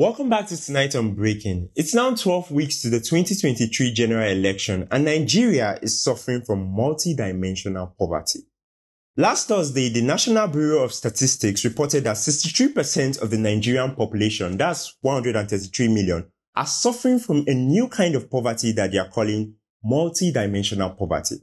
Welcome back to Tonight on Breaking. It's now 12 weeks to the 2023 general election and Nigeria is suffering from multidimensional poverty. Last Thursday, the National Bureau of Statistics reported that 63% of the Nigerian population, that's 133 million, are suffering from a new kind of poverty that they are calling multidimensional poverty.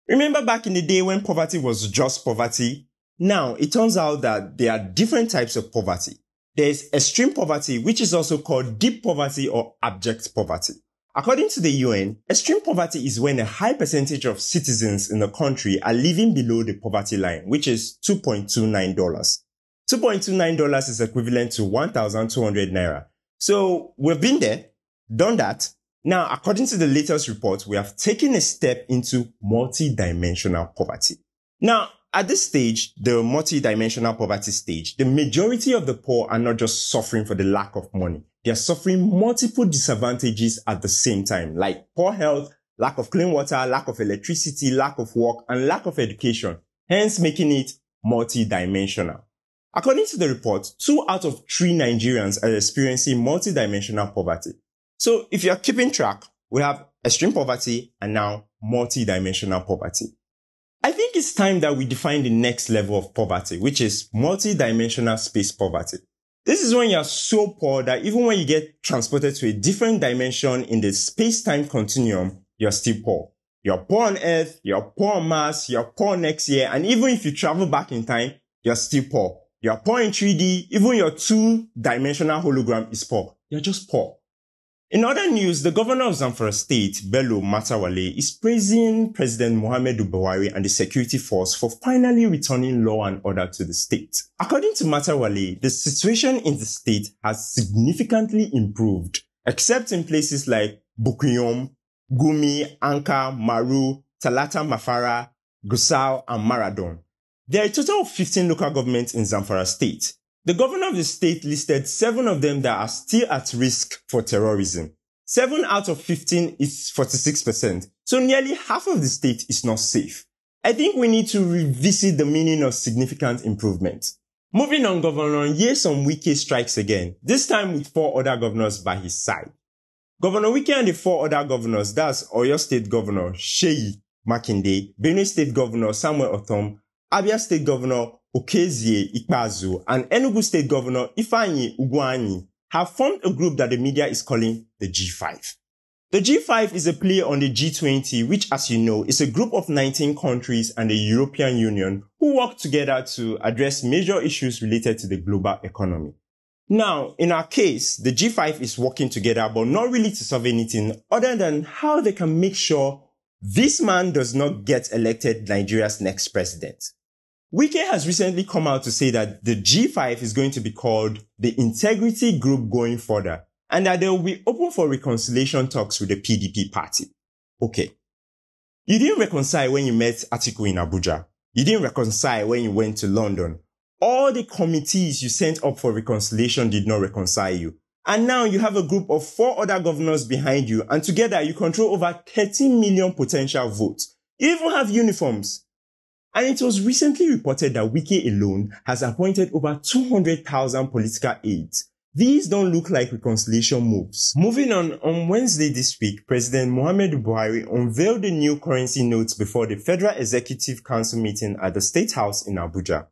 Remember back in the day when poverty was just poverty? Now, it turns out that there are different types of poverty. There's extreme poverty, which is also called deep poverty or abject poverty. According to the UN, extreme poverty is when a high percentage of citizens in the country are living below the poverty line, which is $2.29. $2.29 is equivalent to 1,200 Naira. So we've been there, done that. Now, according to the latest report, we have taken a step into multidimensional poverty. Now, at this stage, the multidimensional poverty stage, the majority of the poor are not just suffering for the lack of money. They are suffering multiple disadvantages at the same time, like poor health, lack of clean water, lack of electricity, lack of work, and lack of education, hence making it multidimensional. According to the report, 2 out of 3 Nigerians are experiencing multidimensional poverty. So if you are keeping track, we have extreme poverty and now multidimensional poverty. I think it's time that we define the next level of poverty, which is multidimensional space poverty. This is when you're so poor that even when you get transported to a different dimension in the space-time continuum, you're still poor. You're poor on Earth, you're poor on Mars, you're poor next year, and even if you travel back in time, you're still poor. You're poor in 3D, even your 2-dimensional hologram is poor. You're just poor. In other news, the governor of Zamfara State, Bello Matawale, is praising President Muhammadu Buhari and the security force for finally returning law and order to the state. According to Matawale, the situation in the state has significantly improved, except in places like Bukuyum, Gumi, Anka, Maru, Talata Mafara, Gusau, and Maradon. There are a total of 15 local governments in Zamfara State. The governor of the state listed 7 of them that are still at risk for terrorism. 7 out of 15 is 46%. So nearly half of the state is not safe. I think we need to revisit the meaning of significant improvement. Moving on, Governor Nyesom Wike strikes again, this time with 4 other governors by his side. Governor Wike and the 4 other governors, that's Oyo State Governor Seyi Makinde, Benue State Governor Samuel Otom, Abia State Governor Okezie Ikpeazu, and Enugu State Governor Ifeanyi Ugwuanyi have formed a group that the media is calling the G5. The G5 is a play on the G20, which, as you know, is a group of 19 countries and the European Union who work together to address major issues related to the global economy. Now, in our case, the G5 is working together, but not really to solve anything other than how they can make sure this man does not get elected Nigeria's next president. Wike has recently come out to say that the G5 is going to be called the Integrity Group going further, and that they will be open for reconciliation talks with the PDP party. Okay. You didn't reconcile when you met Atiku in Abuja. You didn't reconcile when you went to London. All the committees you sent up for reconciliation did not reconcile you. And now you have a group of 4 other governors behind you, and together you control over 13 million potential votes. You even have uniforms. And it was recently reported that Wike alone has appointed over 200,000 political aides. These don't look like reconciliation moves. Moving on Wednesday this week, President Muhammadu Buhari unveiled the new currency notes before the Federal Executive Council meeting at the State House in Abuja.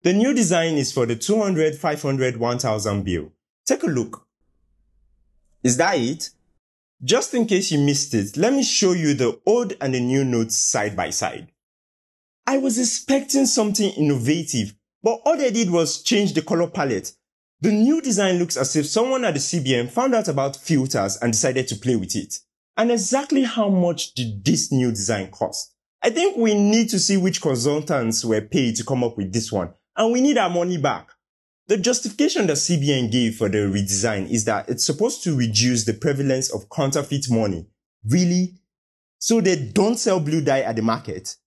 The new design is for the 200, 500, 1,000 bill. Take a look. Is that it? Just in case you missed it, let me show you the old and the new notes side by side. I was expecting something innovative, but all they did was change the color palette. The new design looks as if someone at the CBN found out about filters and decided to play with it. And exactly how much did this new design cost? I think we need to see which consultants were paid to come up with this one, and we need our money back. The justification that CBN gave for the redesign is that it's supposed to reduce the prevalence of counterfeit money. Really? So they don't sell blue dye at the market?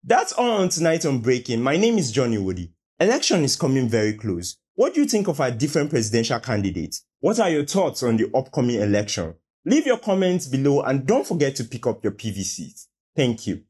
That's all on Tonight on Breaking. My name is Iwodi. Election is coming very close. What do you think of our different presidential candidates? What are your thoughts on the upcoming election? Leave your comments below and don't forget to pick up your PVCs. Thank you.